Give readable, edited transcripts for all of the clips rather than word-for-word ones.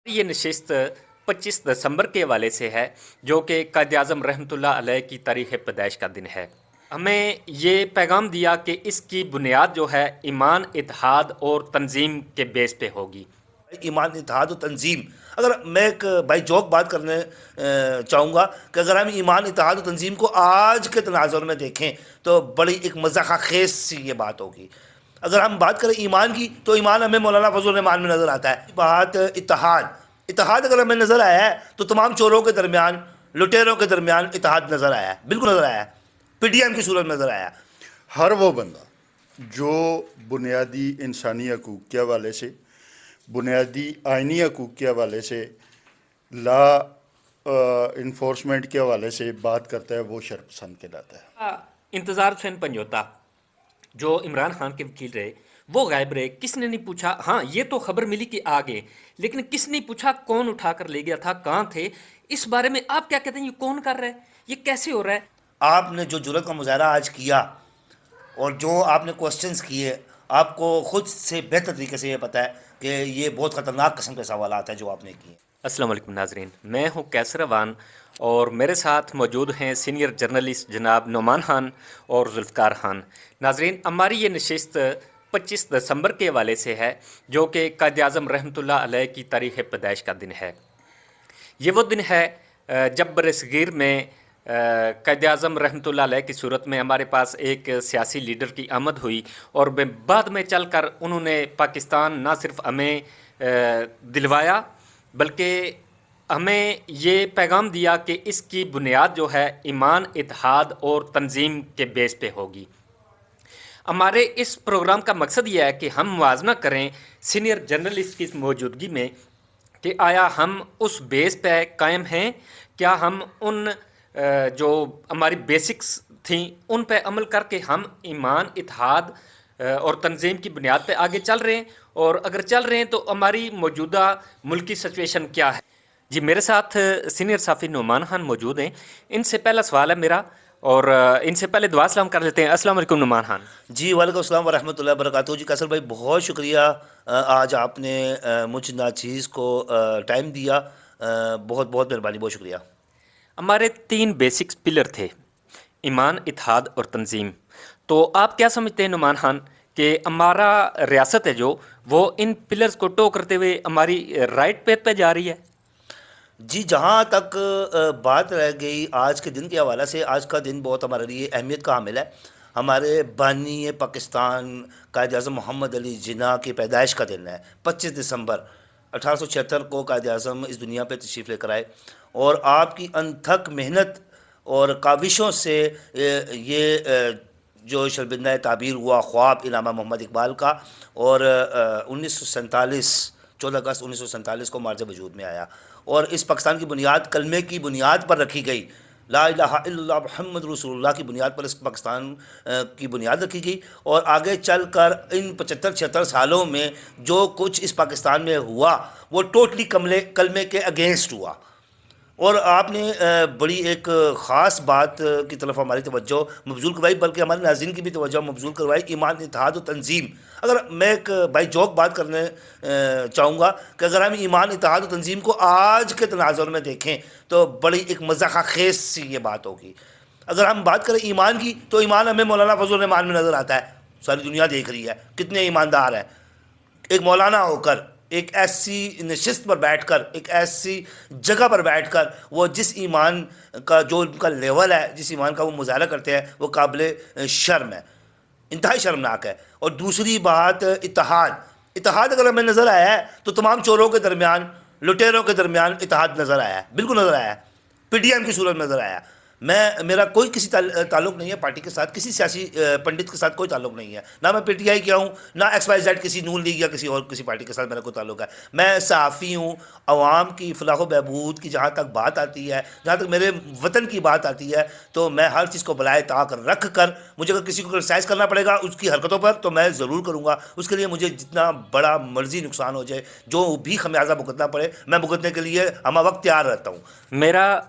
یہ نشست 25 دسمبر کے حوالے سے ہے جو کہ قائد اعظم رحمۃ اللہ علیہ کی تاریخ پیدائش کا دن ہے۔ ہمیں یہ پیغام دیا کہ اس کی بنیاد جو ہے ایمان، اتحاد اور تنظیم کے بیس پہ ہوگی۔ ایمان، اتحاد و تنظیم، اگر میں ایک بائی جوک بات کرنے چاہوں گا کہ اگر ہم ایمان، اتحاد و تنظیم کو آج کے تناظر میں دیکھیں تو بڑی ایک مضحکہ خیز سی یہ بات ہوگی۔ اگر ہم بات کریں ایمان کی تو ایمان ہمیں مولانا فضل الرحمان میں نظر آتا ہے۔ بات اتحاد اگر ہمیں نظر آیا ہے تو تمام چوروں کے درمیان، لٹیروں کے درمیان اتحاد نظر آیا ہے، بالکل نظر آیا ہے، پی ڈی ایم کی صورت میں نظر آیا ہے۔ ہر وہ بندہ جو بنیادی انسانی حقوق کے حوالے سے، بنیادی آئینی حقوق کے حوالے سے، لا انفورسمنٹ کے حوالے سے بات کرتا ہے وہ شرپسند کہلاتا ہے۔ انتظار حسین پنجوتا جو عمران خان کے وکیل رہے وہ غائب رہے، کس نے نہیں پوچھا۔ ہاں یہ تو خبر ملی کہ آگے، لیکن کس نے پوچھا کون اٹھا کر لے گیا تھا، کہاں تھے؟ اس بارے میں آپ کیا کہتے ہیں؟ یہ کون کر رہا ہے؟ یہ کیسے ہو رہا ہے؟ آپ نے جو جرأت کا مظاہرہ آج کیا اور جو آپ نے کوسچنز کیے، آپ کو خود سے بہتر طریقے سے یہ پتہ ہے کہ یہ بہت خطرناک قسم کے سوالات ہیں جو آپ نے کیے۔ السلام علیکم ناظرین، میں ہوں کیسر اوان اور میرے ساتھ موجود ہیں سینئر جرنلسٹ جناب نعمان خان اور ذوالفقار خان۔ ناظرین، ہماری یہ نشست 25 دسمبر کے حوالے سے ہے جو کہ قائد اعظم رحمۃ اللہ علیہ کی تاریخ پیدائش کا دن ہے۔ یہ وہ دن ہے جب برصغیر میں قائد اعظم رحمۃ اللہ علیہ کی صورت میں ہمارے پاس ایک سیاسی لیڈر کی آمد ہوئی اور بعد میں چل کر انہوں نے پاکستان نہ صرف ہمیں دلوایا بلکہ ہمیں یہ پیغام دیا کہ اس کی بنیاد جو ہے ایمان، اتحاد اور تنظیم کے بیس پہ ہوگی۔ ہمارے اس پروگرام کا مقصد یہ ہے کہ ہم موازنہ کریں سینئر جرنلسٹ کی موجودگی میں کہ آیا ہم اس بیس پہ قائم ہیں، کیا ہم ان جو ہماری بیسکس تھیں ان پہ عمل کر کے ہم ایمان، اتحاد اور تنظیم کی بنیاد پہ آگے چل رہے ہیں، اور اگر چل رہے ہیں تو ہماری موجودہ ملکی سچویشن کیا ہے۔ جی میرے ساتھ سینئر صحافی نعمان خان موجود ہیں۔ ان سے پہلا سوال ہے میرا، اور ان سے پہلے دعا سلام کر لیتے ہیں۔ السلام علیکم نعمان خان۔ جی وعلیکم السلام ورحمۃ اللہ وبرکاتہ۔ جی قیصر بھائی بہت شکریہ، آج آپ نے مجھ ناچیز کو ٹائم دیا، بہت بہت مہربانی، بہت شکریہ۔ ہمارے 3 بیسکس پلر تھے، ایمان، اتحاد اور تنظیم۔ تو آپ کیا سمجھتے ہیں نعمان خان کہ ہمارا ریاست ہے جو وہ ان پلرز کو ٹو کرتے ہوئے ہماری رائٹ پیتھ پہ جا رہی ہے؟ جی جہاں تک بات رہ گئی آج کے دن کے حوالے سے، آج کا دن بہت ہمارے لیے اہمیت کا حامل ہے۔ ہمارے بانی پاکستان قائد اعظم محمد علی جناح کی پیدائش کا دن ہے۔ 25 دسمبر 1876 کو قائد اعظم اس دنیا پہ تشریف لے کر آئے، اور آپ کی انتھک محنت اور کاوشوں سے یہ جو شرمندہ تعبیر ہوا خواب علامہ محمد اقبال کا، اور 1947 14 اگست 1947 کو مارچ وجود میں آیا، اور اس پاکستان کی بنیاد کلمے کی بنیاد پر رکھی گئی، لا الہ الا اللہ محمد رسول اللہ کی بنیاد پر اس پاکستان کی بنیاد رکھی گئی، اور آگے چل کر ان 75-76 سالوں میں جو کچھ اس پاکستان میں ہوا وہ ٹوٹلی کلمے کے اگینسٹ ہوا۔ اور آپ نے بڑی ایک خاص بات کی طرف ہماری توجہ مبذول کروائی، بلکہ ہمارے ناظرین کی بھی توجہ مبذول کروائی، ایمان، اتحاد و تنظیم۔ اگر میں ایک بائی جوک بات کرنے چاہوں گا کہ اگر ہم ایمان، اتحاد و تنظیم کو آج کے تناظر میں دیکھیں تو بڑی ایک مضحکہ خیز سی یہ بات ہوگی۔ اگر ہم بات کریں ایمان کی تو ایمان ہمیں مولانا فضل الرحمان میں نظر آتا ہے، ساری دنیا دیکھ رہی ہے کتنے ایماندار ہیں۔ ایک مولانا ہو کر، ایک ایسی نشست پر بیٹھ کر، ایک ایسی جگہ پر بیٹھ کر وہ جس ایمان کا جو ان کا لیول ہے، جس ایمان کا وہ مظاہرہ کرتے ہیں، وہ قابل شرم ہے، انتہائی شرمناک ہے۔ اور دوسری بات اتحاد اگر ہمیں نظر آیا ہے تو تمام چوروں کے درمیان، لٹیروں کے درمیان اتحاد نظر آیا ہے، بالکل نظر آیا ہے، پی ڈی ایم کی صورت میں نظر آیا۔ میرا کوئی کسی تعلق نہیں ہے پارٹی کے ساتھ، کسی سیاسی پنڈت کے ساتھ کوئی تعلق نہیں ہے، نہ میں پی ٹی آئی کیا ہوں، نہ ایکس وائی زیڈ کسی نون لیگ یا کسی پارٹی کے ساتھ میرا کوئی تعلق ہے۔ میں صحافی ہوں، عوام کی فلاح و بہبود کی جہاں تک بات آتی ہے، جہاں تک میرے وطن کی بات آتی ہے، تو میں ہر چیز کو بالائے طاق رکھ کر، مجھے اگر کسی کو کرٹیسائز کرنا پڑے گا اس کی حرکتوں پر تو میں ضرور کروں گا، اس کے لیے مجھے جتنا بڑا مرضی نقصان ہو جائے، جو بھی خمیازہ بھگتنا پڑے، میں بھگتنے کے لیے ہمہ وقت تیار رہتا ہوں۔ میرا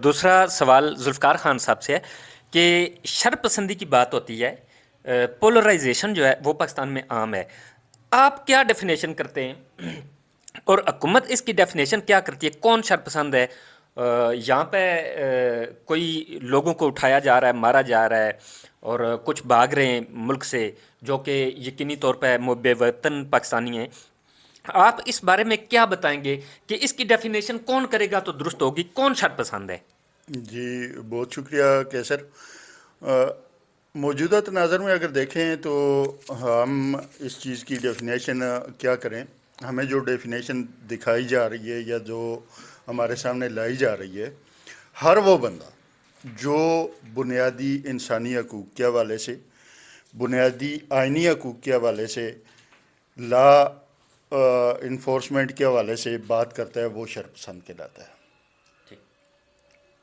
دوسرا سوال ذوالفقار خان صاحب سے ہے کہ شر پسندی کی بات ہوتی ہے، پولرائزیشن جو ہے وہ پاکستان میں عام ہے، آپ کیا ڈیفینیشن کرتے ہیں اور حکومت اس کی ڈیفینیشن کیا کرتی ہے؟ کون شرپسند ہے؟ یہاں پہ کوئی لوگوں کو اٹھایا جا رہا ہے، مارا جا رہا ہے، اور کچھ بھاگ رہے ہیں ملک سے جو کہ یقینی طور پہ بے وطن پاکستانی ہیں۔ آپ اس بارے میں کیا بتائیں گے کہ اس کی ڈیفینیشن کون کرے گا تو درست ہوگی؟ کون شرپسند ہے؟ جی بہت شکریہ کیسر. موجودہ تناظر میں اگر دیکھیں تو ہم اس چیز کی ڈیفینیشن کیا کریں. ہمیں جو ڈیفینیشن دکھائی جا رہی ہے یا جو ہمارے سامنے لائی جا رہی ہے، ہر وہ بندہ جو بنیادی انسانی حقوق کے حوالے سے، بنیادی آئینی حقوق کے حوالے سے، لا انفورسمنٹ کے حوالے سے بات کرتا ہے، وہ شرپسند کہلاتا ہے.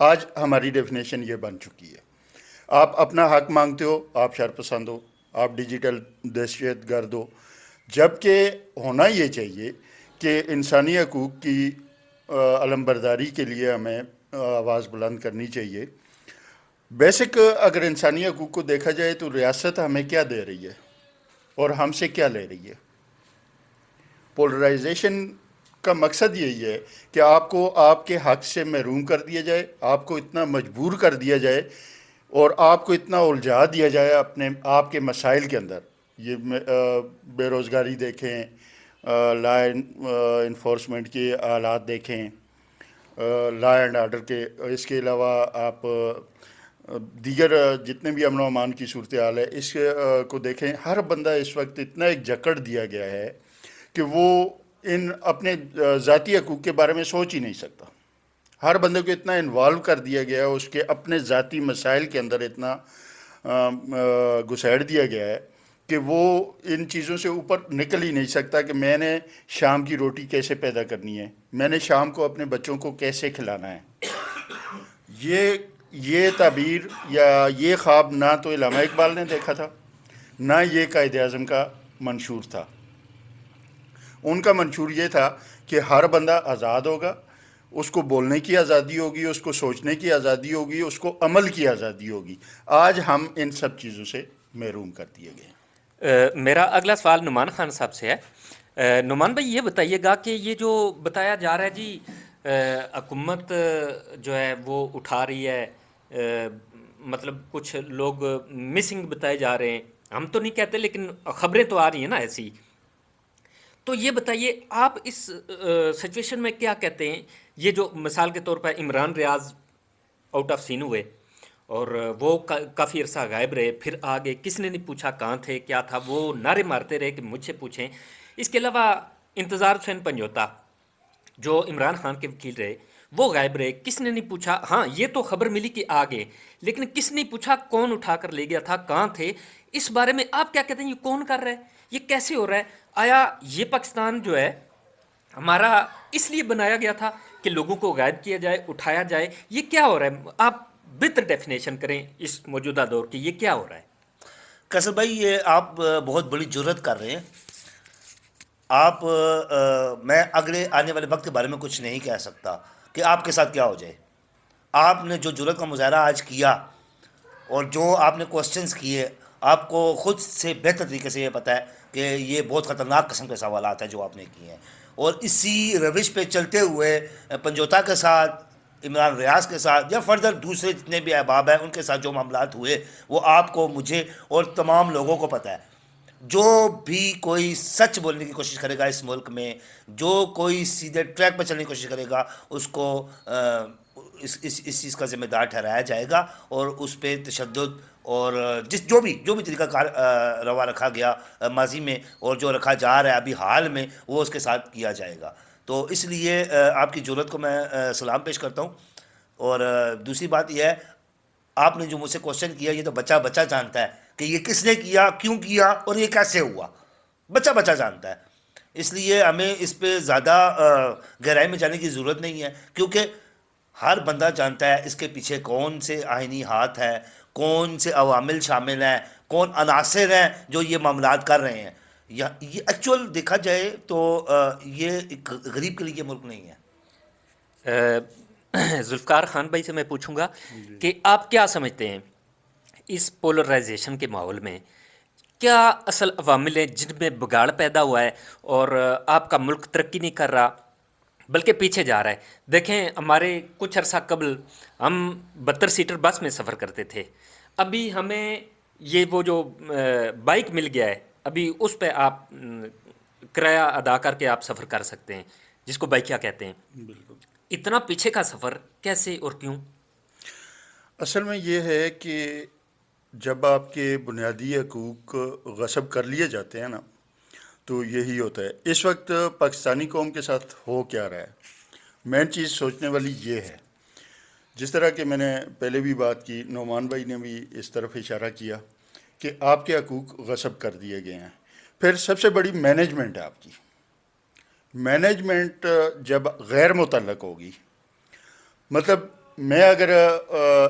آج ہماری ڈیفینیشن یہ بن چکی ہے. آپ اپنا حق مانگتے ہو، آپ شرپسند ہو، آپ ڈیجیٹل دہشت گرد ہو. جبکہ ہونا یہ چاہیے کہ انسانی حقوق کی علمبرداری کے لیے ہمیں آواز بلند کرنی چاہیے. بیسک اگر انسانی حقوق کو دیکھا جائے تو ریاست ہمیں کیا دے رہی ہے اور ہم سے کیا لے رہی ہے. پولرائزیشن کا مقصد یہی ہے کہ آپ کو آپ کے حق سے محروم کر دیا جائے، آپ کو اتنا مجبور کر دیا جائے اور آپ کو اتنا الجھا دیا جائے اپنے آپ کے مسائل کے اندر. یہ بے روزگاری دیکھیں، لا انفورسمنٹ کے حالات دیکھیں، لا اینڈ آرڈر کے، اس کے علاوہ آپ دیگر جتنے بھی امن و امان کی صورتحال ہے اس کو دیکھیں. ہر بندہ اس وقت اتنا ایک جکڑ دیا گیا ہے کہ وہ ان اپنے ذاتی حقوق کے بارے میں سوچ ہی نہیں سکتا. ہر بندے کو اتنا انوالو کر دیا گیا ہے، اس کے اپنے ذاتی مسائل کے اندر اتنا گھسیڑ دیا گیا ہے کہ وہ ان چیزوں سے اوپر نکل ہی نہیں سکتا کہ میں نے شام کی روٹی کیسے پیدا کرنی ہے، میں نے شام کو اپنے بچوں کو کیسے کھلانا ہے. یہ تعبیر یا یہ خواب نہ تو علامہ اقبال نے دیکھا تھا، نہ یہ قائد اعظم کا منشور تھا. ان کا منشور یہ تھا کہ ہر بندہ آزاد ہوگا، اس کو بولنے کی آزادی ہوگی، اس کو سوچنے کی آزادی ہوگی، اس کو عمل کی آزادی ہوگی. آج ہم ان سب چیزوں سے محروم کر دیے گئے ہیں. میرا اگلا سوال نعمان خان صاحب سے ہے. نعمان بھائی یہ بتائیے گا کہ یہ جو بتایا جا رہا ہے جی حکومت جو ہے وہ اٹھا رہی ہے، مطلب کچھ لوگ مسنگ بتائے جا رہے ہیں، ہم تو نہیں کہتے لیکن خبریں تو آ رہی ہیں نا ایسی. تو یہ بتائیے آپ اس سچویشن میں کیا کہتے ہیں؟ یہ جو مثال کے طور پر عمران ریاض آؤٹ آف سین ہوئے اور وہ کافی عرصہ غائب رہے، پھر آگے کس نے نہیں پوچھا کہاں تھے کیا تھا، وہ نعرے مارتے رہے کہ مجھ سے پوچھیں. اس کے علاوہ انتظار حسین پنجوتا جو عمران خان کے وکیل رہے، وہ غائب رہے، کس نے نہیں پوچھا. ہاں یہ تو خبر ملی کہ آگے، لیکن کس نے پوچھا کون اٹھا کر لے گیا تھا، کہاں تھے. اس بارے میں آپ کیا کہتے ہیں؟ یہ کون کر رہا ہے؟ یہ کیسے ہو رہا ہے؟ آیا یہ پاکستان جو ہے ہمارا اس لیے بنایا گیا تھا کہ لوگوں کو غائب کیا جائے، اٹھایا جائے؟ یہ کیا ہو رہا ہے؟ آپ بہتر ڈیفینیشن کریں اس موجودہ دور کی، یہ کیا ہو رہا ہے؟ کیسر بھائی یہ آپ بہت بڑی جرت کر رہے ہیں. آپ میں اگلے آنے والے وقت کے بارے میں کچھ نہیں کہہ سکتا کہ آپ کے ساتھ کیا ہو جائے. آپ نے جو جرت کا مظاہرہ آج کیا اور جو آپ نے کوسچنز کیے، آپ کو خود سے بہتر طریقے سے یہ پتہ ہے کہ یہ بہت خطرناک قسم کے سوالات ہیں جو آپ نے کیے ہیں. اور اسی روش پہ چلتے ہوئے پنجوتا کے ساتھ، عمران ریاض کے ساتھ یا فردر دوسرے جتنے بھی احباب ہیں ان کے ساتھ جو معاملات ہوئے، وہ آپ کو، مجھے اور تمام لوگوں کو پتہ ہے. جو بھی کوئی سچ بولنے کی کوشش کرے گا اس ملک میں، جو کوئی سیدھے ٹریک پہ چلنے کی کوشش کرے گا، اس کو اس چیز کا ذمہ دار ٹھہرایا جائے گا اور اس پہ تشدد اور جو بھی طریقہ کار روا رکھا گیا ماضی میں اور جو رکھا جا رہا ہے ابھی حال میں، وہ اس کے ساتھ کیا جائے گا. تو اس لیے آپ کی جرت کو میں سلام پیش کرتا ہوں. اور دوسری بات یہ ہے، آپ نے جو مجھ سے کوشچن کیا، یہ تو بچہ بچہ جانتا ہے کہ یہ کس نے کیا، کیوں کیا اور یہ کیسے ہوا. بچہ بچہ جانتا ہے. اس لیے ہمیں اس پہ زیادہ گہرائی میں جانے کی ضرورت نہیں ہے، کیونکہ ہر بندہ جانتا ہے اس کے پیچھے کون سے آئینی ہاتھ ہیں، کون سے عوامل شامل ہیں، کون عناصر ہیں جو یہ معاملات کر رہے ہیں. یہ ایکچوئل دیکھا جائے تو یہ ایک غریب کے لیے ملک نہیں ہے. ذوالفقار خان بھائی سے میں پوچھوں گا کہ آپ کیا سمجھتے ہیں اس پولرائزیشن کے ماحول میں کیا اصل عوامل ہیں جن میں بگاڑ پیدا ہوا ہے اور آپ کا ملک ترقی نہیں کر رہا بلکہ پیچھے جا رہا ہے؟ دیکھیں ہمارے کچھ عرصہ قبل ہم 72 سیٹر بس میں سفر کرتے تھے، ابھی ہمیں یہ وہ جو بائک مل گیا ہے، ابھی اس پہ آپ کرایہ ادا کر کے آپ سفر کر سکتے ہیں، جس کو بائکیا کہتے ہیں۔ بالکل. اتنا پیچھے کا سفر کیسے اور کیوں؟ اصل میں یہ ہے کہ جب آپ کے بنیادی حقوق غصب کر لیے جاتے ہیں نا، تو یہی ہوتا ہے. اس وقت پاکستانی قوم کے ساتھ ہو کیا رہا ہے، مین چیز سوچنے والی یہ ہے. جس طرح کہ میں نے پہلے بھی بات کی، نعمان بھائی نے بھی اس طرف اشارہ کیا کہ آپ کے حقوق غصب کر دیے گئے ہیں. پھر سب سے بڑی مینجمنٹ ہے آپ کی. مینجمنٹ جب غیر متعلق ہوگی، مطلب میں اگر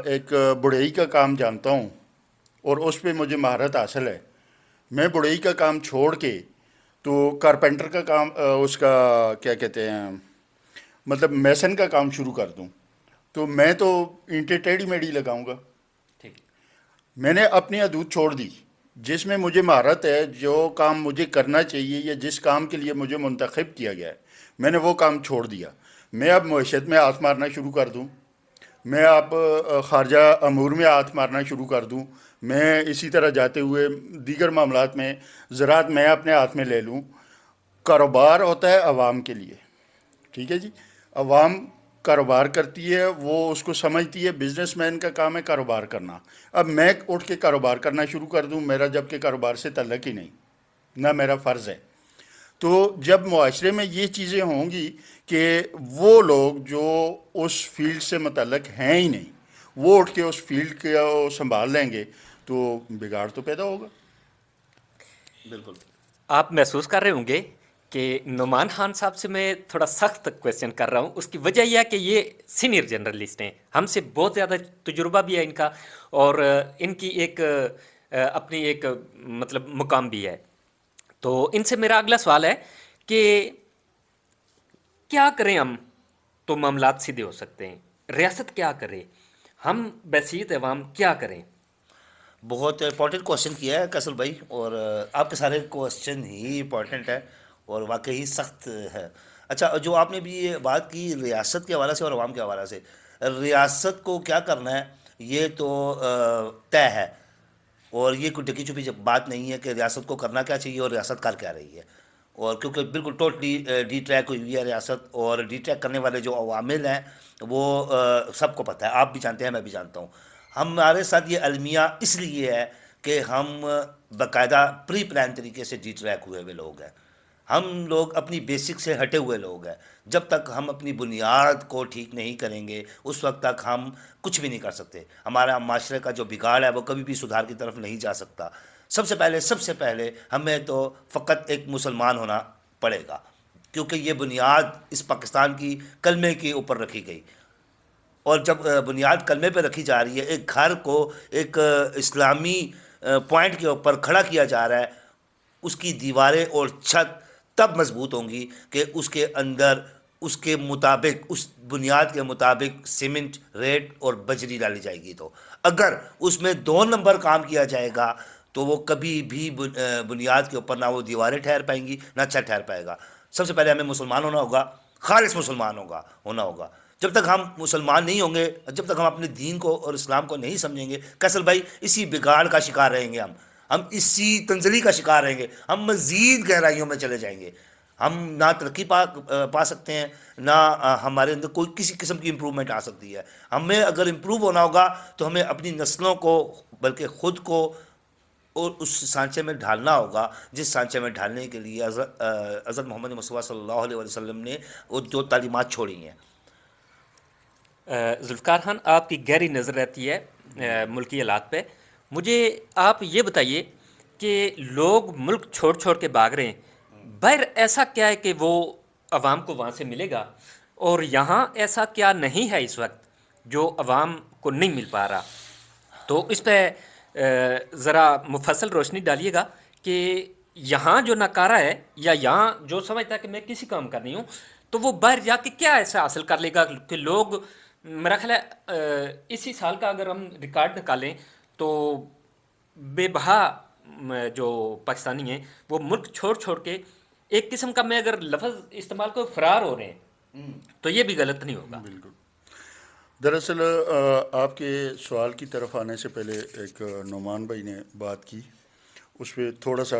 ایک بڑھئی کا کام جانتا ہوں اور اس پہ مجھے مہارت حاصل ہے، میں بڑھئی کا کام چھوڑ کے تو کارپینٹر کا کام اس کا کیا کہتے ہیں، مطلب میسن کا کام شروع کر دوں، تو میں تو اینٹیں ٹیڑھی میڑھی لگاؤں گا. ٹھیک. میں نے اپنی حدود چھوڑ دی. جس میں مجھے مہارت ہے، جو کام مجھے کرنا چاہیے یا جس کام کے لیے مجھے منتخب کیا گیا ہے، میں نے وہ کام چھوڑ دیا. میں اب معیشت میں ہاتھ مارنا شروع کر دوں، میں اب خارجہ امور میں ہاتھ مارنا شروع کر دوں، میں اسی طرح جاتے ہوئے دیگر معاملات میں زراعت میں اپنے ہاتھ میں لے لوں. کاروبار ہوتا ہے عوام کے لیے، ٹھیک ہے جی. عوام کاروبار کرتی ہے، وہ اس کو سمجھتی ہے، بزنس مین کا کام ہے کاروبار کرنا. اب میں اٹھ کے کاروبار کرنا شروع کر دوں، میرا جب کہ کاروبار سے تعلق ہی نہیں، نہ میرا فرض ہے. تو جب معاشرے میں یہ چیزیں ہوں گی کہ وہ لوگ جو اس فیلڈ سے متعلق ہیں ہی نہیں، وہ اٹھ کے اس فیلڈ کو سنبھال لیں گے، تو بگاڑ تو پیدا ہوگا. بالکل. آپ محسوس کر رہے ہوں گے کہ نعمان خان صاحب سے میں تھوڑا سخت کویشچن کر رہا ہوں. اس کی وجہ یہ ہے کہ یہ سینئر جرنلسٹ ہیں، ہم سے بہت زیادہ تجربہ بھی ہے ان کا، اور ان کی ایک اپنی ایک مطلب مقام بھی ہے. تو ان سے میرا اگلا سوال ہے کہ کیا کریں ہم تو معاملات سیدھے ہو سکتے ہیں؟ ریاست کیا کرے؟ ہم بحیثیت عوام کیا کریں؟ بہت امپورٹنٹ کوشچن کیا ہے کیسل بھائی، اور آپ کے سارے کوشچن ہی امپورٹنٹ ہے اور واقعی سخت ہے. اچھا، جو آپ نے بھی یہ بات کی ریاست کے حوالے سے اور عوام کے حوالے سے، ریاست کو کیا کرنا ہے یہ تو طے ہے، اور یہ کوئی ڈکی چھپی بات نہیں ہے کہ ریاست کو کرنا کیا چاہیے اور ریاست کر کیا رہی ہے. اور کیونکہ بالکل ٹوٹلی ڈی ٹریک ہوئی ہے ریاست، اور ڈی ٹریک کرنے والے جو عوامل ہیں وہ سب کو پتہ ہے، آپ بھی جانتے ہیں، میں بھی جانتا ہوں. ہمارے ساتھ یہ المیہ اس لیے ہے کہ ہم باقاعدہ پری پلان طریقے سے ڈی ٹریک ہوئے ہوئے لوگ ہیں. ہم لوگ اپنی بیسک سے ہٹے ہوئے لوگ ہیں. جب تک ہم اپنی بنیاد کو ٹھیک نہیں کریں گے اس وقت تک ہم کچھ بھی نہیں کر سکتے. ہمارا معاشرے کا جو بگاڑ ہے وہ کبھی بھی سدھار کی طرف نہیں جا سکتا. سب سے پہلے ہمیں تو فقط ایک مسلمان ہونا پڑے گا، کیونکہ یہ بنیاد اس پاکستان کی کلمے کے اوپر رکھی گئی. اور جب بنیاد کلمے پہ رکھی جا رہی ہے، ایک گھر کو ایک اسلامی پوائنٹ کے اوپر کھڑا کیا جا رہا ہے، اس کی دیواریں اور چھت تب مضبوط ہوں گی کہ اس کے اندر اس کے مطابق، اس بنیاد کے مطابق سیمنٹ، ریت اور بجری ڈالی جائے گی. تو اگر اس میں 2 نمبر کام کیا جائے گا تو وہ کبھی بھی بنیاد کے اوپر نہ وہ دیواریں ٹھہر پائیں گی نہ چھت ٹھہر پائے گا. سب سے پہلے ہمیں مسلمان ہونا ہوگا، خالص مسلمان ہونا ہوگا. جب تک ہم مسلمان نہیں ہوں گے، جب تک ہم اپنے دین کو اور اسلام کو نہیں سمجھیں گے، کیسل بھائی، اسی بگاڑ کا شکار رہیں گے. ہم اسی تنزلی کا شکار رہیں گے، ہم مزید گہرائیوں میں چلے جائیں گے. ہم نہ ترقی پا سکتے ہیں، نہ ہمارے اندر کوئی کسی قسم کی امپرومنٹ آ سکتی ہے. ہمیں اگر امپروو ہونا ہوگا تو ہمیں اپنی نسلوں کو بلکہ خود کو اور اس سانچے میں ڈھالنا ہوگا جس سانچے میں ڈھالنے کے لیے حضرت محمد مصطفیٰ صلی اللہ علیہ وسلم نے وہ جو تعلیمات چھوڑی ہیں. ذوالفقار خان، آپ کی گہری نظر رہتی ہے ملکی حالات پہ. مجھے آپ یہ بتائیے کہ لوگ ملک چھوڑ چھوڑ کے بھاگ رہے ہیں، باہر ایسا کیا ہے کہ وہ عوام کو وہاں سے ملے گا، اور یہاں ایسا کیا نہیں ہے اس وقت جو عوام کو نہیں مل پا رہا؟ تو اس پہ ذرا مفصل روشنی ڈالیے گا کہ یہاں جو ناکارہ ہے یا یہاں جو سمجھتا ہے کہ میں کسی کام کا نہیں ہوں، تو وہ باہر جا کے کیا ایسا حاصل کر لے گا کہ لوگ، میرا خیال ہے اسی سال کا اگر ہم ریکارڈ نکالیں تو بے بہا جو پاکستانی ہیں وہ ملک چھوڑ چھوڑ کے ایک قسم کا میں اگر لفظ استعمال کو فرار ہو رہے ہیں تو یہ بھی غلط نہیں ہوگا. بالکل. دراصل آپ کے سوال کی طرف آنے سے پہلے ایک نعمان بھائی نے بات کی، اس پہ تھوڑا سا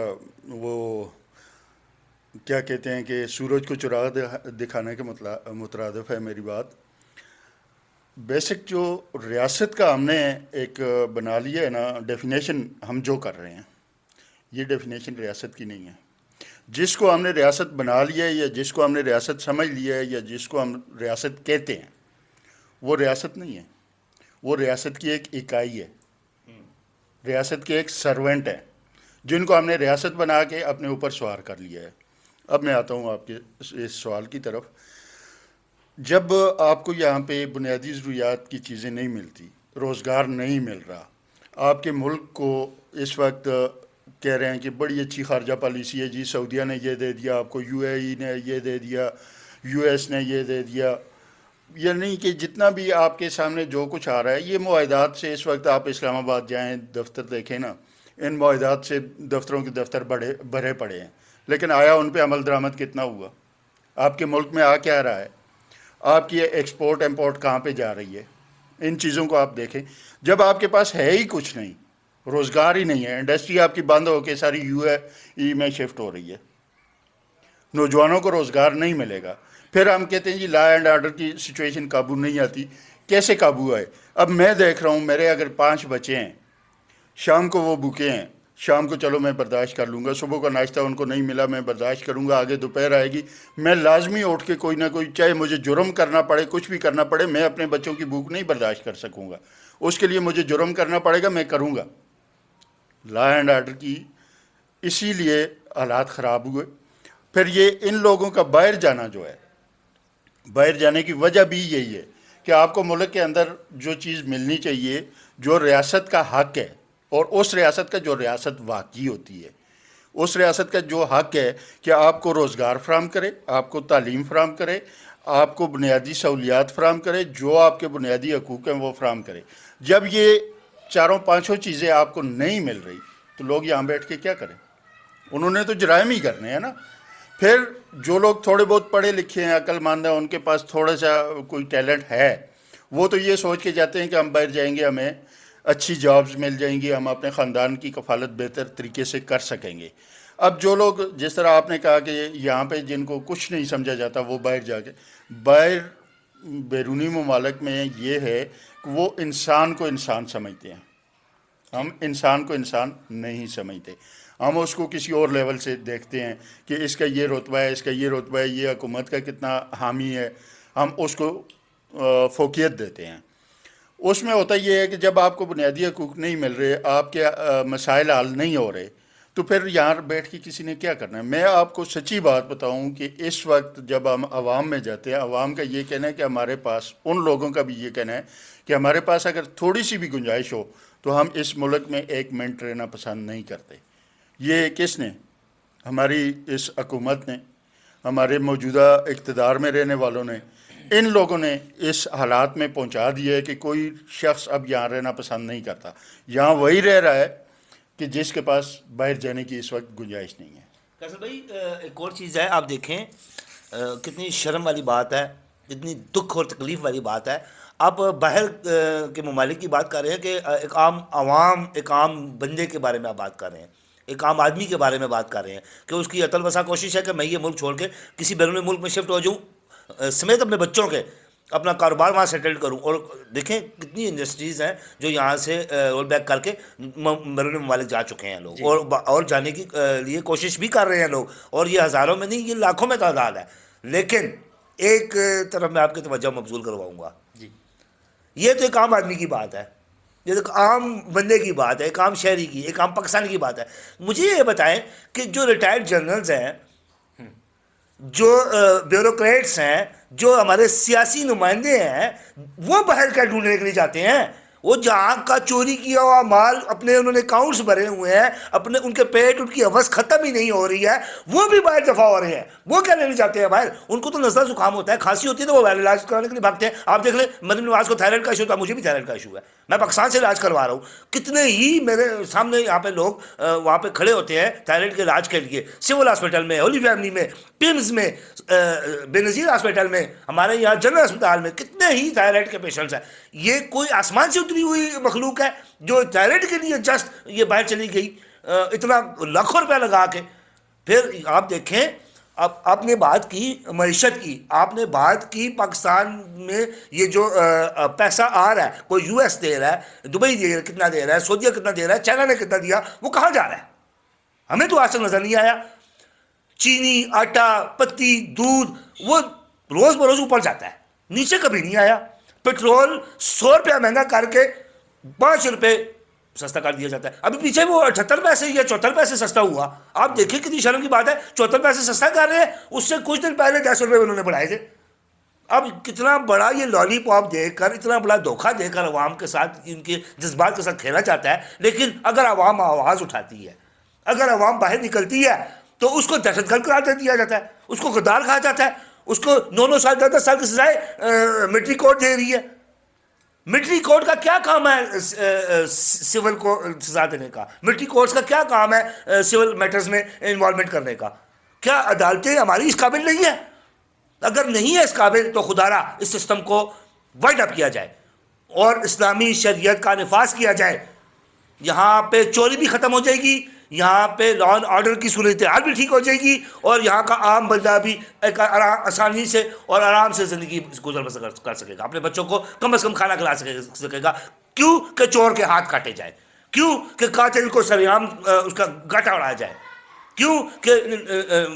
وہ کیا کہتے ہیں کہ سورج کو چراغ دکھانے کے مترادف ہے میری بات. بیسک جو ریاست کا ہم نے ایک بنا لیا ہے نا ڈیفینیشن، ہم جو کر رہے ہیں یہ ڈیفینیشن ریاست کی نہیں ہے. جس کو ہم نے ریاست بنا لیا ہے یا جس کو ہم نے ریاست سمجھ لیا ہے یا جس کو ہم ریاست کہتے ہیں وہ ریاست نہیں ہے، وہ ریاست کی ایک اکائی ہے، ریاست کے ایک سرونٹ ہیں جن کو ہم نے ریاست بنا کے اپنے اوپر سوار کر لیا ہے. اب میں آتا ہوں آپ کے اس سوال کی طرف. جب آپ کو یہاں پہ بنیادی ضروریات کی چیزیں نہیں ملتی، روزگار نہیں مل رہا، آپ کے ملک کو اس وقت کہہ رہے ہیں کہ بڑی اچھی خارجہ پالیسی ہے جی، سعودیہ نے یہ دے دیا آپ کو، یو اے ای نے یہ دے دیا، یو ایس نے یہ دے دیا، یعنی کہ جتنا بھی آپ کے سامنے جو کچھ آ رہا ہے یہ معاہدات سے. اس وقت آپ اسلام آباد جائیں دفتر دیکھیں نا، ان معاہدات سے دفتروں کے دفتر بھرے پڑے ہیں، لیکن آیا ان پہ عمل درآمد کتنا ہوا؟ آپ کے ملک میں آ کیا رہا ہے؟ آپ کی ایکسپورٹ امپورٹ کہاں پہ جا رہی ہے؟ ان چیزوں کو آپ دیکھیں. جب آپ کے پاس ہے ہی کچھ نہیں، روزگار ہی نہیں ہے، انڈسٹری آپ کی بند ہو کے ساری یو اے ای میں شفٹ ہو رہی ہے، نوجوانوں کو روزگار نہیں ملے گا. پھر ہم کہتے ہیں جی لا اینڈ آرڈر کی سچویشن قابو نہیں آتی. کیسے قابو آئے؟ اب میں دیکھ رہا ہوں میرے اگر 5 بچے ہیں، شام کو وہ بھوکے ہیں، شام کو چلو میں برداشت کر لوں گا، صبح کا ناشتہ ان کو نہیں ملا میں برداشت کروں گا، آگے دوپہر آئے گی میں لازمی اٹھ کے کوئی نہ کوئی، چاہے مجھے جرم کرنا پڑے، کچھ بھی کرنا پڑے، میں اپنے بچوں کی بھوک نہیں برداشت کر سکوں گا. اس کے لیے مجھے جرم کرنا پڑے گا، میں کروں گا. لا اینڈ آرڈر کی اسی لیے حالات خراب ہوئے. پھر یہ ان لوگوں کا باہر جانا جو ہے، باہر جانے کی وجہ بھی یہی ہے کہ آپ کو ملک کے اندر جو چیز ملنی چاہیے، جو ریاست کا حق ہے، اور اس ریاست کا جو ریاست واقعی ہوتی ہے، اس ریاست کا جو حق ہے کہ آپ کو روزگار فراہم کرے، آپ کو تعلیم فراہم کرے، آپ کو بنیادی سہولیات فراہم کرے، جو آپ کے بنیادی حقوق ہیں وہ فراہم کرے. جب یہ 4-5 چیزیں آپ کو نہیں مل رہی تو لوگ یہاں بیٹھ کے کیا کریں؟ انہوں نے تو جرائم ہی کرنے ہیں نا. پھر جو لوگ تھوڑے بہت پڑھے لکھے ہیں، عقل مند ہیں، ان کے پاس تھوڑا سا کوئی ٹیلنٹ ہے، وہ تو یہ سوچ کے جاتے ہیں کہ ہم باہر جائیں گے ہمیں اچھی جابز مل جائیں گی، ہم اپنے خاندان کی کفالت بہتر طریقے سے کر سکیں گے. اب جو لوگ جس طرح آپ نے کہا کہ یہاں پہ جن کو کچھ نہیں سمجھا جاتا وہ باہر جا کے، باہر بیرونی ممالک میں یہ ہے کہ وہ انسان کو انسان سمجھتے ہیں، ہم انسان کو انسان نہیں سمجھتے. ہم اس کو کسی اور لیول سے دیکھتے ہیں کہ اس کا یہ رتبہ ہے، اس کا یہ رتبہ ہے، یہ حکومت کا کتنا حامی ہے، ہم اس کو فوقیت دیتے ہیں. اس میں ہوتا یہ ہے کہ جب آپ کو بنیادی حقوق نہیں مل رہے، آپ کے مسائل حل نہیں ہو رہے، تو پھر یہاں بیٹھ کے کسی نے کیا کرنا ہے؟ میں آپ کو سچی بات بتاؤں کہ اس وقت جب ہم عوام میں جاتے ہیں، عوام کا یہ کہنا ہے کہ ہمارے پاس، ان لوگوں کا بھی یہ کہنا ہے کہ ہمارے پاس اگر تھوڑی سی بھی گنجائش ہو تو ہم اس ملک میں 1 منٹ رہنا پسند نہیں کرتے. یہ کس نے؟ ہماری اس حکومت نے، ہمارے موجودہ اقتدار میں رہنے والوں نے، ان لوگوں نے اس حالات میں پہنچا دیا ہے کہ کوئی شخص اب یہاں رہنا پسند نہیں کرتا. یہاں وہی رہ رہا ہے کہ جس کے پاس باہر جانے کی اس وقت گنجائش نہیں ہے. قاسم بھائی ایک اور چیز ہے، آپ دیکھیں کتنی شرم والی بات ہے، کتنی دکھ اور تکلیف والی بات ہے. آپ باہر کے ممالک کی بات کر رہے ہیں کہ ایک عام عوام، ایک عام بندے کے بارے میں آپ بات کر رہے ہیں، ایک عام آدمی کے بارے میں بات کر رہے ہیں کہ اس کی عطل وسا کوشش ہے کہ میں یہ ملک چھوڑ کے کسی بیرونی ملک میں شفٹ ہو جاؤں سمیت اپنے بچوں کے، اپنا کاروبار وہاں سیٹل کروں. اور دیکھیں کتنی انڈسٹریز ہیں جو یہاں سے رول بیک کر کے بیرونی ممالک جا چکے ہیں لوگ، اور جانے کی لیے کوشش بھی کر رہے ہیں لوگ، اور یہ ہزاروں میں نہیں، یہ لاکھوں میں تعداد ہے. لیکن ایک طرف میں آپ کی توجہ مبذول کرواؤں گا، یہ تو ایک عام آدمی کی بات ہے، یہ ایک عام بندے کی بات ہے، ایک عام شہری کی، ایک عام پاکستانی کی بات ہے. مجھے یہ بتائیں کہ جو ریٹائرڈ جنرلز ہیں، جو بیوروکریٹس ہیں، جو ہمارے سیاسی نمائندے ہیں، وہ باہر کیا ڈھونڈنے کے لیے جاتے ہیں؟ وہ جہاں کا چوری کیا ہوا مال اپنے انہوں نے اکاؤنٹس بھرے ہوئے ہیں، اپنے ان کے پیٹ ان کی حوث ختم ہی نہیں ہو رہی ہے، وہ بھی باہر دفاع ہو رہے ہیں. وہ کیا لینے جاتے ہیں باہر؟ ان کو تو نزلہ زکام ہوتا ہے، کھانسی ہوتی ہے تو وہ باہر علاج کرانے کے لیے بھاگتے ہیں. آپ دیکھ لیں مریم نواز کو تھائرائڈ کا ایشو تھا، مجھے بھی تھائرائڈ کا ایشو ہے، میں پاکستان سے علاج کروا رہا ہوں. کتنے ہی میرے سامنے یہاں پہ لوگ وہاں پہ کھڑے ہوتے ہیں تھائرائڈ کے علاج کے لیے، سول ہاسپٹل میں، ہولی فیملی میں، پیمز میں، بے نظیر ہاسپٹل میں، ہمارے یہاں جنرل اسپتال میں کتنے ہی تھائرائڈ کے پیشنٹس ہیں. یہ کوئی آسمان سے اتری ہوئی مخلوق ہے جو تھائرائڈ کے لیے جسٹ یہ باہر چلی گئی اتنا لاکھوں روپے لگا کے؟ پھر آپ دیکھیں، اب آپ نے بات کی معیشت کی، آپ نے بات کی پاکستان میں یہ جو پیسہ آ رہا ہے، کوئی یو ایس دے رہا ہے، دبئی کتنا دے رہا ہے، سعودیہ کتنا دے رہا ہے، چائنا نے کتنا دیا، وہ کہاں جا رہا ہے؟ ہمیں تو آج تک نظر نہیں آیا. چینی، آٹا، پتی، دودھ وہ روز بروز اوپر جاتا ہے، نیچے کبھی نہیں آیا. پیٹرول 100 روپیہ مہنگا کر کے 5 روپے سستا کر دیا جاتا ہے. ابھی پیچھے وہ 78 پیسے یا 74 پیسے سستا ہوا. آپ دیکھیں کتنی شرم کی بات ہے، 74 پیسے سستا کر رہے ہیں، اس سے کچھ دن پہلے 10 روپے انہوں نے بڑھائے تھے. اب کتنا بڑا یہ لالی پاپ دے کر، اتنا بڑا دھوکہ دے کر عوام کے ساتھ، ان کے جذبات کے ساتھ کھیلا جاتا ہے. لیکن اگر عوام آواز اٹھاتی ہے، اگر عوام باہر نکلتی ہے تو اس کو دہشت گرد قرار دے دیا جاتا ہے، اس کو غدار کہا جاتا ہے، اس کو 9 سال 10 سال کی سزائے ملٹری کورٹ دے رہی ہے. ملٹری کورٹ کا کیا کام ہے سول کو سزا دینے کا؟ ملٹری کورٹس کا کیا کام ہے سول میٹرز میں انوالومنٹ کرنے کا؟ کیا عدالتیں ہماری اس قابل نہیں ہیں؟ اگر نہیں ہے اس قابل تو خدا را اس سسٹم کو وائڈ اپ کیا جائے اور اسلامی شریعت کا نفاذ کیا جائے. یہاں پہ چوری بھی ختم ہو جائے گی، یہاں پہ لا اینڈ آرڈر کی صورتحال بھی ٹھیک ہو جائے گی، اور یہاں کا عام بندہ بھی ایک آسانی سے اور آرام سے زندگی گزر بسر کر سکے گا، اپنے بچوں کو کم از کم کھانا کھلا سکے گا. کیوں کہ چور کے ہاتھ کاٹے جائے؟ کیوں کہ قاتل کو سریعام اس کا گاٹا اڑایا جائے؟ کیوں کہ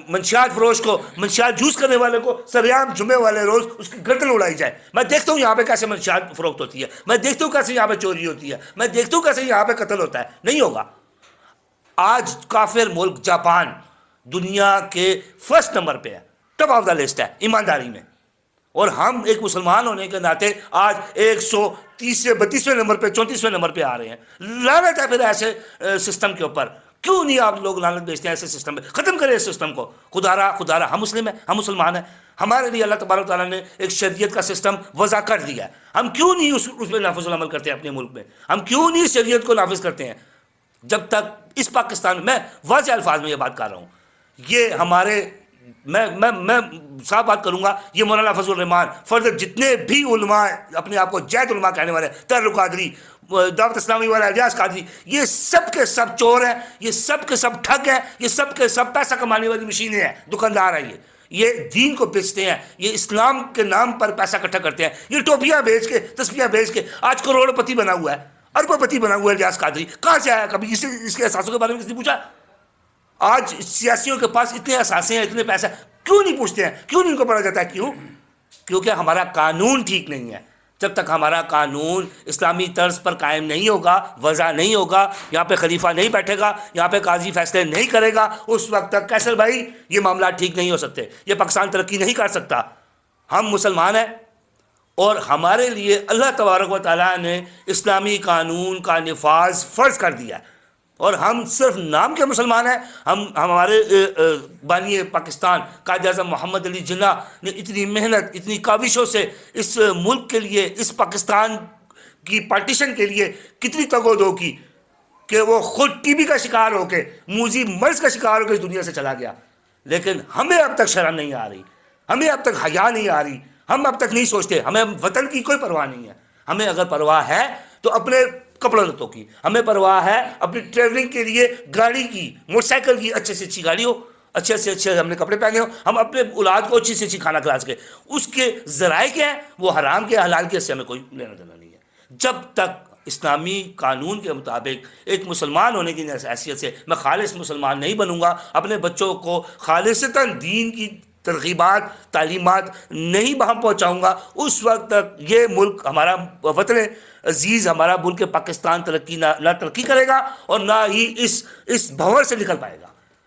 منشیات فروش کو، منشیات جوس کرنے والے کو سریعام جمعے والے روز اس کی گردن اڑائی جائے؟ میں دیکھتا ہوں یہاں پہ کیسے منشیات فروخت ہوتی ہے، میں دیکھتا ہوں کیسے یہاں پہ چوری ہوتی ہے، میں دیکھتا ہوں کیسے یہاں پہ قتل ہوتا ہے. نہیں ہوگا. آج کافر ملک جاپان دنیا کے فرسٹ نمبر پہ ہے، ٹاپ آف دا لسٹ ہے ایمانداری میں، اور ہم ایک مسلمان ہونے کے ناطے آج 130 سے 32ویں نمبر پہ، 34ویں نمبر پہ آ رہے ہیں. لعنت ہے پھر ایسے سسٹم کے اوپر. کیوں نہیں آپ لوگ لعنت بھیجتے ہیں ایسے سسٹم پہ؟ ختم کریں اس سسٹم کو. خدا را ہم مسلم ہیں، ہم مسلمان ہیں، ہمارے لیے اللہ تبارک تعالیٰ نے ایک شریعت کا سسٹم وضع کر دیا ہے. ہم کیوں نہیں اس پہ نافذ العمل کرتے ہیں اپنے ملک میں؟ ہم کیوں نہیں شریعت کو نافذ کرتے ہیں؟ جب تک اس پاکستان میں واضح الفاظ میں یہ بات کر رہا ہوں، یہ ہمارے میں صاف بات کروں گا، یہ مولانا فضل الرحمان فردر جتنے بھی علماء اپنے آپ کو جید علماء کہنے والے، طاہر قادری، دعوت اسلامی والا الیاس قادری، یہ سب کے سب چور ہیں، یہ سب کے سب ٹھگ ہیں، یہ سب کے سب پیسہ کمانے والی مشینیں ہیں، دکاندار ہیں. یہ دین کو بیچتے ہیں، یہ اسلام کے نام پر پیسہ اکٹھا کرتے ہیں. یہ ٹوپیاں بیچ کے، تسبیحاں بیچ کے آج کروڑ پتی بنا ہوا ہے، اربوں پتی بنا ہوا ہے الیاس قادری. کہاں سے آیا؟ کبھی اس کے احساسوں کے بارے میں کسی نے پوچھا؟ آج سیاسیوں کے پاس اتنے اثاثے ہیں، اتنے پیسے، کیوں نہیں پوچھتے ہیں؟ کیوں نہیں ان کو پڑھا جاتا ہے؟ کیوں؟ کیونکہ ہمارا قانون ٹھیک نہیں ہے. جب تک ہمارا قانون اسلامی طرز پر قائم نہیں ہوگا، وضع نہیں ہوگا، یہاں پہ خلیفہ نہیں بیٹھے گا، یہاں پہ قاضی فیصلے نہیں کرے گا، اس وقت تک کیسر بھائی یہ معاملات ٹھیک نہیں ہو سکتے. یہ پاکستان ترقی نہیں کر سکتا. ہم مسلمان ہیں اور ہمارے لیے اللہ تبارک و تعالیٰ نے اسلامی قانون کا نفاذ فرض کر دیا ہے، اور ہم صرف نام کے مسلمان ہیں. ہمارے بانی پاکستان قائد اعظم محمد علی جناح نے اتنی محنت، اتنی کاوشوں سے اس ملک کے لیے، اس پاکستان کی پارٹیشن کے لیے کتنی تگ و دو کی کہ وہ خود ٹی بی کا شکار ہو کے، موذی مرض کا شکار ہو کے اس دنیا سے چلا گیا. لیکن ہمیں اب تک شرم نہیں آ رہی، ہمیں اب تک حیا نہیں آ رہی، ہم اب تک نہیں سوچتے. ہمیں وطن کی کوئی پرواہ نہیں ہے. ہمیں اگر پرواہ ہے تو اپنے کپڑوں لتوں کی، ہمیں پرواہ ہے اپنی ٹریولنگ کے لیے گاڑی کی، موٹر سائیکل کی، اچھے سے اچھی گاڑی ہو، اچھے سے اچھے ہم نے کپڑے پہنے ہو، ہم اپنے اولاد کو اچھی سے اچھی کھانا کھلا سکے. اس کے ذرائع کیا ہیں؟ وہ حرام کے حلال کے، سے ہمیں کوئی لینا دینا نہیں ہے. جب تک اسلامی قانون کے مطابق ایک مسلمان ہونے کی حیثیت سے میں خالص مسلمان نہیں بنوں گا، اپنے بچوں کو خالصتاً دین کی ترغیبات، تعلیمات نہیں وہاں پہنچاؤں گا، اس وقت تک یہ ملک، ہمارا وطن عزیز، ہمارا ملک پاکستان نہ ترقی کرے گا اور نہ ہی اس بھنور سے نکل پائے گا.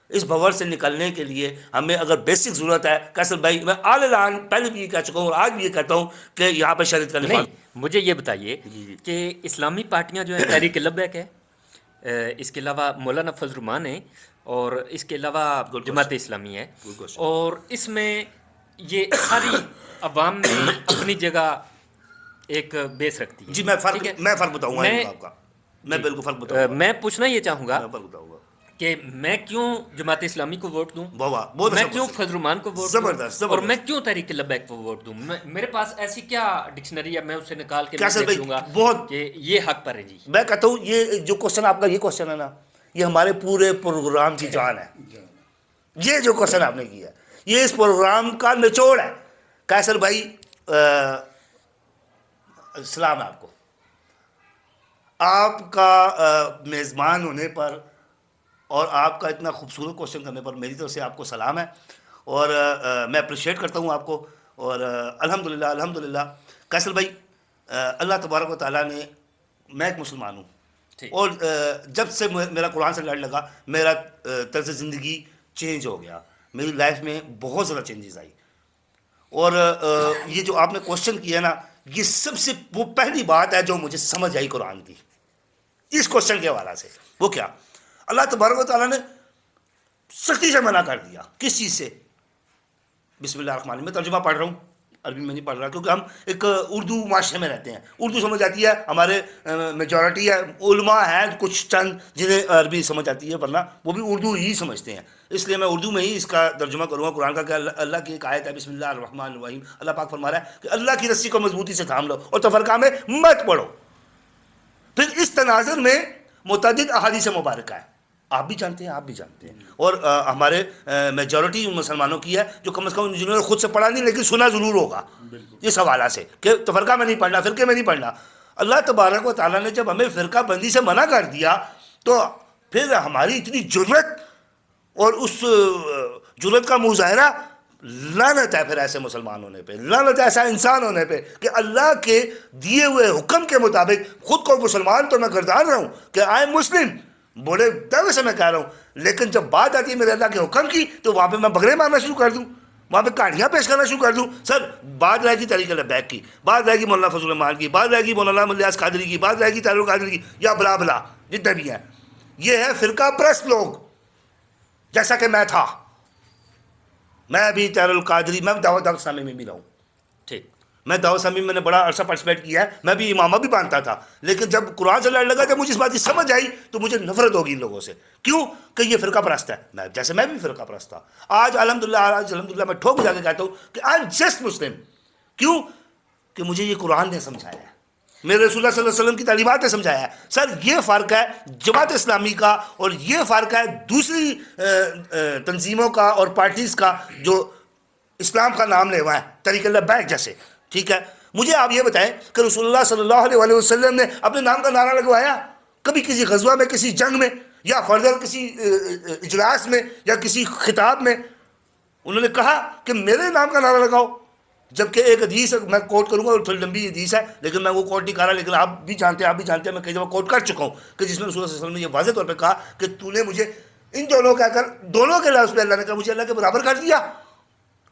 اس بھنور سے نکلنے کے لیے ہمیں اگر بیسک ضرورت ہے، کیسر بھائی میں آل اعلان پہلے بھی یہ کہہ چکا ہوں اور آج بھی یہ کہتا ہوں کہ یہاں پہ شریعت کا نفاذ. مجھے یہ بتائیے کہ اسلامی پارٹیاں جو ہیں تحریک لبیک ہے، اس کے علاوہ مولانا فضل الرحمان ہے، اور اس کے علاوہ جماعت اسلامی ہے، اور اس میں یہ ساری عوام میں اپنی جگہ ایک بیس رکھتی ہے. جی ٹھیک ہے؟ میں فرق بتاؤں گا ان کا آپ کا، میں بالکل فرق بتاؤں گا، میں پوچھنا یہ چاہوں گا میں فرق بتاؤں گا. کہ میں کیوں جماعت اسلامی کو ووٹ دوں، واہ بہت میں اچھا کیوں question. فضل الرحمان کو ووٹ زبردست دوں، اور میں زبردست. کیوں تحریک لبیک کو ووٹ دوں. میرے پاس ایسی کیا ڈکشنری ہے، میں اسے نکال کے کیا میں سر دیکھ بھائی، لوں گا بہت کہ یہ حق پر ہے. جی میں کہتا ہوں یہ جو کوشچن آپ کا یہ کوشچن ہے نا، یہ ہمارے پورے پروگرام کی جان ہے. یہ جو کوشچن آپ نے کیا ہے یہ اس پروگرام کا نچوڑ ہے. کیسر بھائی سلام ہے آپ کو، آپ کا میزبان ہونے پر اور آپ کا اتنا خوبصورت کوشچن کرنے پر میری طرف سے آپ کو سلام ہے، اور میں اپریشیٹ کرتا ہوں آپ کو. اور الحمدللہ کیسر بھائی، اللہ تبارک و تعالیٰ نے، میں ایک مسلمان ہوں، ٹھیک. اور جب سے میرا قرآن سے لڑ لگا میرا طرز زندگی چینج ہو گیا، میری لائف میں بہت زیادہ چینجز آئی. اور یہ جو آپ نے کوشچن کیا نا، یہ سب سے وہ پہلی بات ہے جو مجھے سمجھ آئی قرآن کی اس کوشچن کے حوالے سے. وہ کیا؟ اللہ تبارک و تعالیٰ نے سختی سے منع کر دیا. کس چیز سے؟ بسم اللہ الرحمن الرحیم. میں ترجمہ پڑھ رہا ہوں، عربی میں نہیں پڑھ رہا، کیونکہ ہم ایک اردو معاشرے میں رہتے ہیں، اردو سمجھ آتی ہے، ہمارے میجورٹی ہے، علماء ہیں کچھ چند جنہیں عربی سمجھ آتی ہے، ورنہ وہ بھی اردو ہی سمجھتے ہیں. اس لیے میں اردو میں ہی اس کا ترجمہ کروں گا قرآن کا، کہ اللہ کی ایک آیت ہے، بسم اللہ الرحمن الرحیم. اللہ پاک فرما رہا ہے کہ اللہ کی رسی کو مضبوطی سے تھام لو اور تفرقہ میں مت پڑو. پھر اس تناظر میں متعدد احادیث مبارکہ ہے، آپ بھی جانتے ہیں، آپ بھی جانتے ہیں، اور ہمارے میجورٹی مسلمانوں کی ہے جو کم از کم جنہوں نے خود سے پڑھا نہیں لیکن سنا ضرور ہوگا اس حوالہ سے کہ تفرقہ میں نہیں پڑھنا، فرقے میں نہیں پڑھنا. اللہ تبارک و تعالیٰ نے جب ہمیں فرقہ بندی سے منع کر دیا تو پھر ہماری اتنی جرت اور اس جرت کا مظاہرہ، لعنت ہے پھر ایسے مسلمان ہونے پہ، لعنت ہے ایسا انسان ہونے پہ کہ اللہ کے دیے ہوئے حکم کے مطابق خود کو مسلمان تو میں گردان رہا ہوں کہ آئی ایم مسلم، بڑے دعوے سے میں کہہ رہا ہوں، لیکن جب بات آتی ہے میرے اللہ کے حکم کی تو وہاں پہ میں بکرے مارنا شروع کر دوں، وہاں پہ کہانیاں پیش کرنا شروع کر دوں. سر بات رہے گی طریق لبیک کی، بات رہے گی مولانا فضل الرحمان کی، بات رہے گی مولانا الیاس قادری کی، بات رہے گی طاہر القادری کی، یا بلا بلا جتنے بھی ہیں. یہ ہے فرقہ پرست لوگ، جیسا کہ میں تھا. میں بھی طاہر القادری، میں دعوت اسلامی میں بھی رہا ہوں. ٹھیک. میں دعوت اسلامی میں نے بڑا عرصہ پارٹیسپیٹ کیا ہے، میں بھی امامہ بھی باندھتا تھا، لیکن جب قرآن سے لڑ لگا، جب مجھے اس بات کی سمجھ آئی تو مجھے نفرت ہوگی ان لوگوں سے. کیوں؟ کہ یہ فرقہ پرست ہے. میں بھی فرقہ پرست تھا. آج الحمدللہ میں ٹھوک جا کے کہتا ہوں کہ آئی ایم جسٹ مسلم. کیوں؟ کہ مجھے یہ قرآن نے سمجھایا ہے، میرے رسول اللہ صلی اللہ علیہ وسلم کی تعلیمات نے سمجھایا ہے. سر یہ فرق ہے جماعت اسلامی کا، اور یہ فرق ہے دوسری تنظیموں کا اور پارٹیز کا جو اسلام کا نام لے ہوا ہے، طریق لبیک جیسے. ٹھیک ہے، مجھے آپ یہ بتائیں کہ رسول اللہ صلی اللہ علیہ وسلم نے اپنے نام کا نعرہ لگوایا کبھی کسی غزوہ میں، کسی جنگ میں، یا فردر کسی اجلاس میں، یا کسی خطاب میں انہوں نے کہا کہ میرے نام کا نعرہ لگاؤ؟ جبکہ ایک حدیث میں کوٹ کروں گا، تھوڑی لمبی حدیث ہے لیکن میں وہ کوٹ نہیں کر رہا، لیکن آپ بھی جانتے ہیں میں کئی دفعہ کوٹ کر چکا ہوں کہ جس میں رسول اللہ صلی اللہ علیہ وسلم نے یہ واضح طور پہ کہا کہ تو نے مجھے ان دونوں کہہ کر، دونوں کے لفظ پہ اللہ نے کہا، مجھے اللہ کے برابر کر دیا.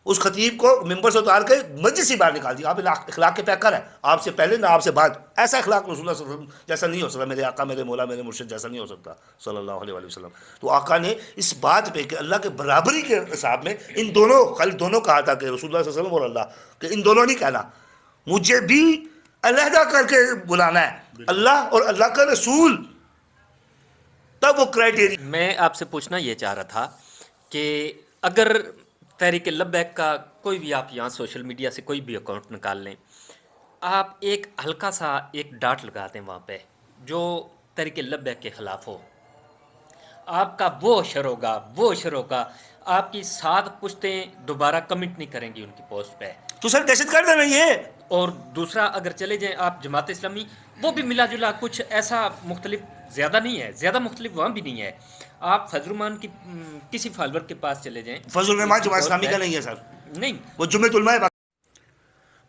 اس خطیب کو ممبر سے اتار کے مسجد سے باہر نکال دیا. آپ اخلاق کے پیکر ہیں، آپ سے پہلے نہ آپ سے بعد. ایسا اخلاق رسول اللہ صلی اللہ علیہ وسلم جیسا نہیں ہو سکتا، میرے آقا، میرے مولا، میرے مرشد جیسا نہیں ہو سکتا صلی اللہ علیہ وسلم. تو آقا نے اس بات پہ کہ اللہ کے برابری کے حساب میں ان دونوں، خالی دونوں کہا تھا کہ رسول اللہ صلی اللہ علیہ وسلم اور اللہ، کہ ان دونوں نہیں کہنا، مجھے بھی علیحدہ کر کے بلانا ہے، اللہ اور اللہ کا رسول، تب وہ کرائٹیریا. میں آپ سے پوچھنا یہ چاہ رہا تھا کہ اگر تحریک لبیک کا کوئی بھی، آپ یہاں سوشل میڈیا سے کوئی بھی اکاؤنٹ نکال لیں، آپ ایک ہلکا سا ایک ڈاٹ لگا دیں وہاں پہ جو تحریک لبیک کے خلاف ہو، آپ کا وہ اشر ہوگا، آپ کی 7 پشتیں دوبارہ کمنٹ نہیں کریں گی ان کی پوسٹ پہ. تو سر دہشت گرد ہے نہیں ہے. اور دوسرا اگر چلے جائیں آپ جماعت اسلامی، وہ بھی ملا جلا کچھ ایسا مختلف زیادہ نہیں ہے، زیادہ مختلف وہاں بھی نہیں ہے. آپ فضل الرحمان کی کسی فالوور کے پاس چلے جائیں، فضل الرحمان جماعت اسلامی کا نہیں ہے سر، نہیں، وہ جمعۃ علماء ہے.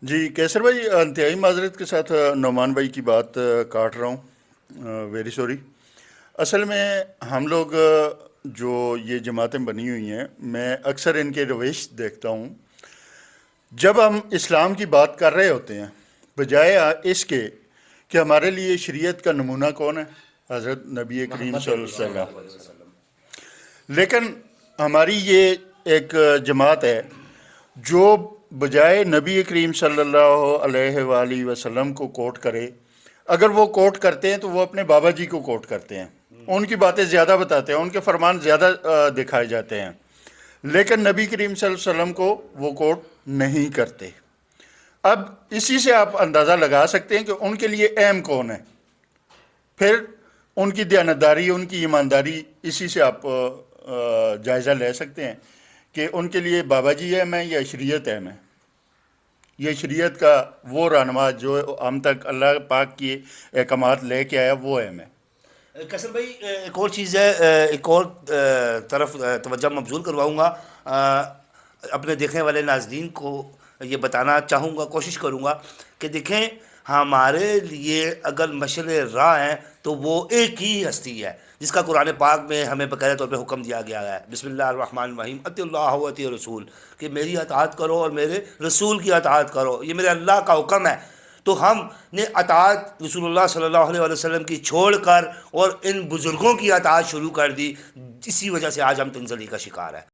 جی کیسر بھائی، انتہائی معذرت کے ساتھ نعمان بھائی کی بات کاٹ رہا ہوں، ویری سوری. اصل میں ہم لوگ جو یہ جماعتیں بنی ہوئی ہیں، میں اکثر ان کے رویش دیکھتا ہوں. جب ہم اسلام کی بات کر رہے ہوتے ہیں بجائے اس کے کہ ہمارے لیے شریعت کا نمونہ کون ہے؟ حضرت نبی کریم صلی اللہ علیہ وسلم. لیکن ہماری یہ ایک جماعت ہے جو بجائے نبی کریم صلی اللہ علیہ وآلہ وسلم کو کوٹ کرے، اگر وہ کوٹ کرتے ہیں تو وہ اپنے بابا جی کو کوٹ کرتے ہیں، ان کی باتیں زیادہ بتاتے ہیں، ان کے فرمان زیادہ دکھائے جاتے ہیں، لیکن نبی کریم صلی اللہ علیہ وسلم کو وہ کوٹ نہیں کرتے. اب اسی سے آپ اندازہ لگا سکتے ہیں کہ ان کے لیے اہم کون ہے. پھر ان کی دیانتداری، ان کی ایمانداری، اسی سے آپ جائزہ لے سکتے ہیں کہ ان کے لیے بابا جی اہم ہے یا شریعت اہم ہے. یہ شریعت کا وہ رہنما جو ہم تک اللہ پاک کی احکامات لے کے آیا وہ اہم ہے. کیسر بھائی ایک اور چیز ہے، ایک اور طرف توجہ مبذول کرواؤں گا، اپنے دیکھنے والے ناظرین کو یہ بتانا چاہوں گا، کوشش کروں گا کہ دیکھیں ہمارے لیے اگر مشعل راہ ہیں تو وہ ایک ہی ہستی ہے جس کا قرآن پاک میں ہمیں باقاعدہ طور پہ حکم دیا گیا ہے. بسم اللہ الرحمن الرحیم، اطیعوا اللہ و اطیعوا الرسول، کہ میری اطاعت کرو اور میرے رسول کی اطاعت کرو، یہ میرے اللہ کا حکم ہے. تو ہم نے اطاعت رسول اللہ صلی اللہ علیہ وسلم کی چھوڑ کر اور ان بزرگوں کی اطاعت شروع کر دی، اسی وجہ سے آج ہم تنزلی کا شکار ہے.